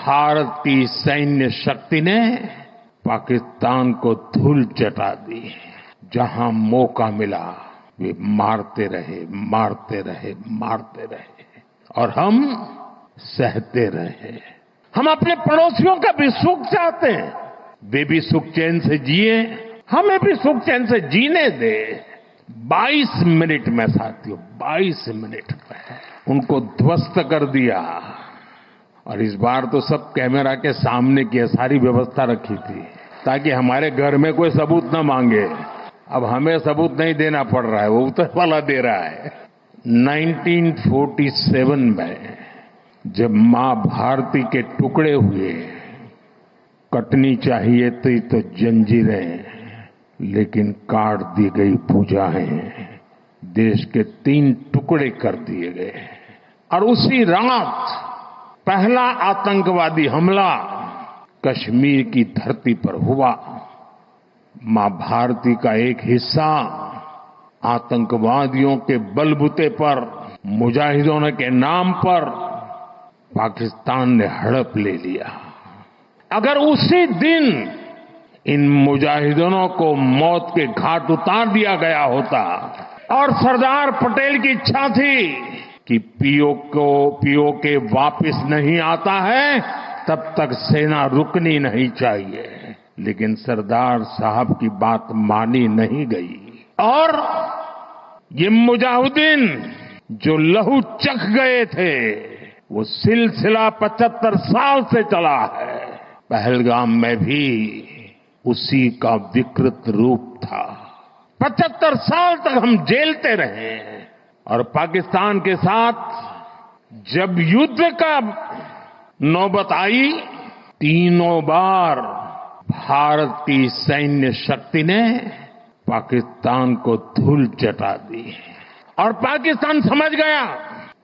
भारत की सैन्य शक्ति ने पाकिस्तान को धूल चटा दी। जहां मौका मिला वे मारते रहे, मारते रहे, मारते रहे और हम सहते रहे। हम अपने पड़ोसियों का भी सुख चाहते हैं, वे भी सुख चैन से जिए, हमें भी सुख चैन से जीने दे। 22 मिनट में साथियों, 22 मिनट में उनको ध्वस्त कर दिया। और इस बार तो सब कैमरा के सामने की सारी व्यवस्था रखी थी ताकि हमारे घर में कोई सबूत न मांगे। अब हमें सबूत नहीं देना पड़ रहा है, वो उतर वाला दे रहा है। 1947 में जब मां भारती के टुकड़े हुए, कटनी चाहिए थी तो जंजीरें, लेकिन काट दी गई भुजाएं, देश के 3 टुकड़े कर दिए गए। और उसी रात पहला आतंकवादी हमला कश्मीर की धरती पर हुआ। मां भारती का एक हिस्सा आतंकवादियों के बलबूते पर, मुजाहिदों के नाम पर पाकिस्तान ने हड़प ले लिया। अगर उसी दिन इन मुजाहिदों को मौत के घाट उतार दिया गया होता और सरदार पटेल की इच्छा थी कि पीओके वापस नहीं आता है तब तक सेना रुकनी नहीं चाहिए, लेकिन सरदार साहब की बात मानी नहीं गई और ये मुजाहिदीन जो लहू चख गए थे वो सिलसिला 75 साल से चला है। पहलगाम में भी उसी का विकृत रूप था। 75 साल तक हम झेलते रहे और पाकिस्तान के साथ जब युद्ध का नौबत आई, तीनों बार भारत की सैन्य शक्ति ने पाकिस्तान को धूल चटा दी और पाकिस्तान समझ गया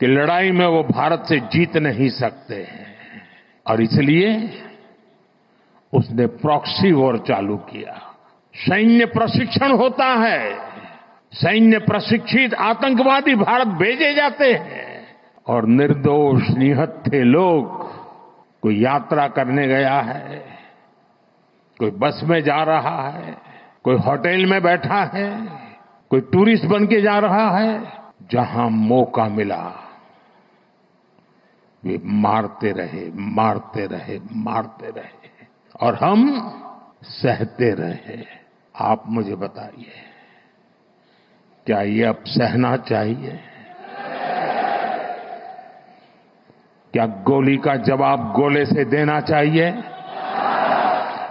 कि लड़ाई में वो भारत से जीत नहीं सकते और इसलिए उसने प्रॉक्सी वॉर चालू किया। सैन्य प्रशिक्षण होता है, सैन्य प्रशिक्षित आतंकवादी भारत भेजे जाते हैं और निर्दोष निहत्थे लोग, कोई यात्रा करने गया है, कोई बस में जा रहा है, कोई होटल में बैठा है, कोई टूरिस्ट बन के जा रहा है, जहां मौका मिला वे मारते रहे, मारते रहे, मारते रहे और हम सहते रहे। आप मुझे बताइए, क्या ये अब सहना चाहिए? क्या गोली का जवाब गोले से देना चाहिए?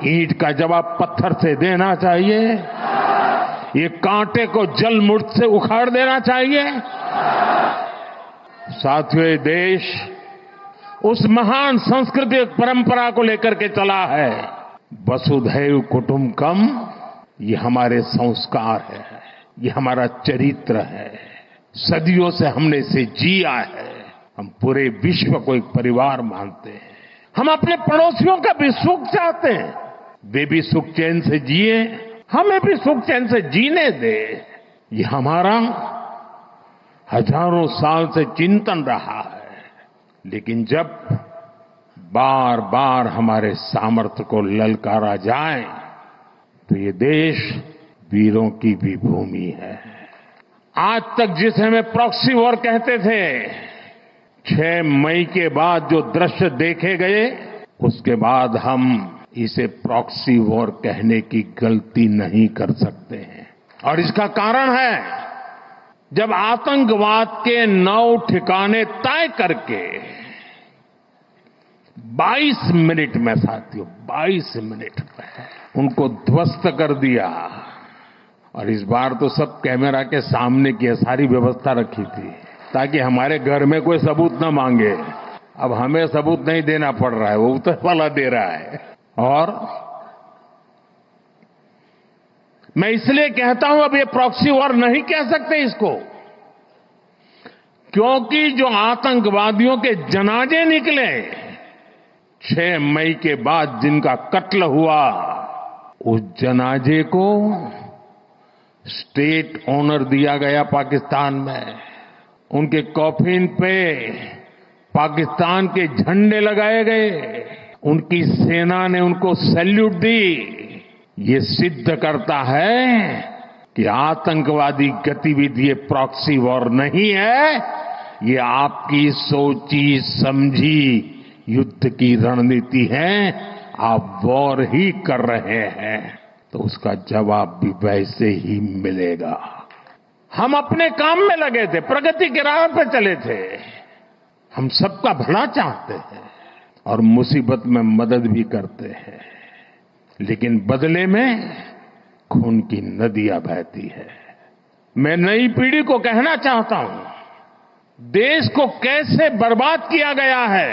ईंट का जवाब पत्थर से देना चाहिए? ये कांटे को जल मुर्द से उखाड़ देना चाहिए? साथियों, ये देश उस महान सांस्कृतिक परंपरा को लेकर के चला है, वसुधैव कुटुंबकम। ये हमारे संस्कार है, ये हमारा चरित्र है, सदियों से हमने इसे जिया है। हम पूरे विश्व को एक परिवार मानते हैं। हम अपने पड़ोसियों का भी सुख चाहते हैं, वे भी सुख चैन से जिए, हमें भी सुख चैन से जीने दे। ये हमारा हजारों साल से चिंतन रहा है। लेकिन जब बार बार हमारे सामर्थ्य को ललकारा जाए तो ये देश वीरों की भी भूमि है। आज तक जिसे हमें प्रॉक्सी वॉर कहते थे, 6 मई के बाद जो दृश्य देखे गए, उसके बाद हम इसे प्रॉक्सी वॉर कहने की गलती नहीं कर सकते हैं। और इसका कारण है, जब आतंकवाद के 9 ठिकाने तय करके 22 मिनट में साथियों, 22 मिनट में उनको ध्वस्त कर दिया। और इस बार तो सब कैमरा के सामने की सारी व्यवस्था रखी थी ताकि हमारे घर में कोई सबूत न मांगे। अब हमें सबूत नहीं देना पड़ रहा है, वो उतर वाला दे रहा है। और मैं इसलिए कहता हूं, अब ये प्रॉक्सी वॉर नहीं कह सकते इसको, क्योंकि जो आतंकवादियों के जनाजे निकले 6 मई के बाद, जिनका कत्ल हुआ, उस जनाजे को स्टेट ऑनर दिया गया पाकिस्तान में। उनके कॉफिन पे पाकिस्तान के झंडे लगाए गए। उनकी सेना ने उनको सैल्यूट दी। ये सिद्ध करता है कि आतंकवादी गतिविधि ये प्रॉक्सी वॉर नहीं है, ये आपकी सोची समझी युद्ध की रणनीति है। आप वॉर ही कर रहे हैं तो उसका जवाब भी वैसे ही मिलेगा। हम अपने काम में लगे थे, प्रगति के राह पे चले थे। हम सबका भला चाहते हैं और मुसीबत में मदद भी करते हैं, लेकिन बदले में खून की नदियां बहती है। मैं नई पीढ़ी को कहना चाहता हूं, देश को कैसे बर्बाद किया गया है।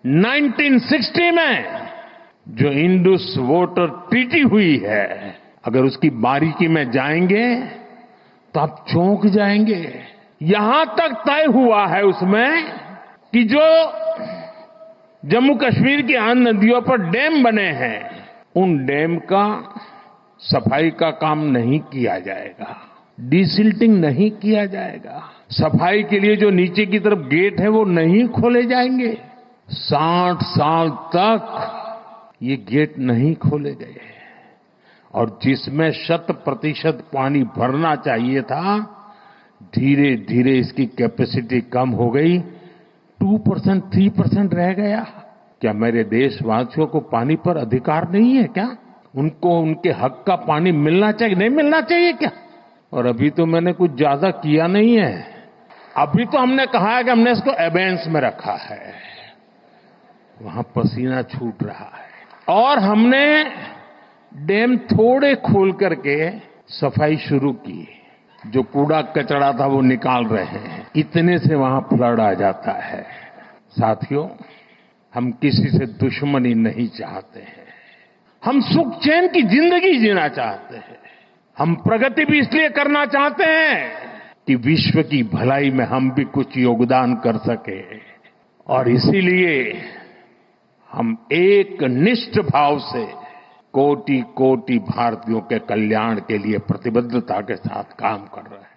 1960 में जो इंडस वाटर ट्रीटी हुई है, अगर उसकी बारीकी में जाएंगे तो आप चौंक जाएंगे। यहां तक तय हुआ है उसमें कि जो जम्मू कश्मीर की अन्य नदियों पर डैम बने हैं, उन डैम का सफाई का काम नहीं किया जाएगा, डिसिल्टिंग नहीं किया जाएगा। सफाई के लिए जो नीचे की तरफ गेट है वो नहीं खोले जाएंगे। 60 साल तक ये गेट नहीं खोले गए और जिसमें 100% पानी भरना चाहिए था, धीरे धीरे इसकी कैपेसिटी कम हो गई, 2%, 3% रह गया। क्या मेरे देशवासियों को पानी पर अधिकार नहीं है क्या? उनको उनके हक का पानी मिलना चाहिए, नहीं मिलना चाहिए क्या? और अभी तो मैंने कुछ ज्यादा किया नहीं है। अभी तो हमने कहा है कि हमने इसको एबेंस में रखा है, वहां पसीना छूट रहा है। और हमने डैम थोड़े खोल करके सफाई शुरू की, जो कूड़ा कचरा था वो निकाल रहे हैं। इतने से वहां फ्लड आ जाता है। साथियों, हम किसी से दुश्मनी नहीं चाहते हैं, हम सुख चैन की जिंदगी जीना चाहते हैं। हम प्रगति भी इसलिए करना चाहते हैं कि विश्व की भलाई में हम भी कुछ योगदान कर सके, और इसीलिए हम एक निष्ठ भाव से कोटि कोटि भारतीयों के कल्याण के लिए प्रतिबद्धता के साथ काम कर रहे हैं।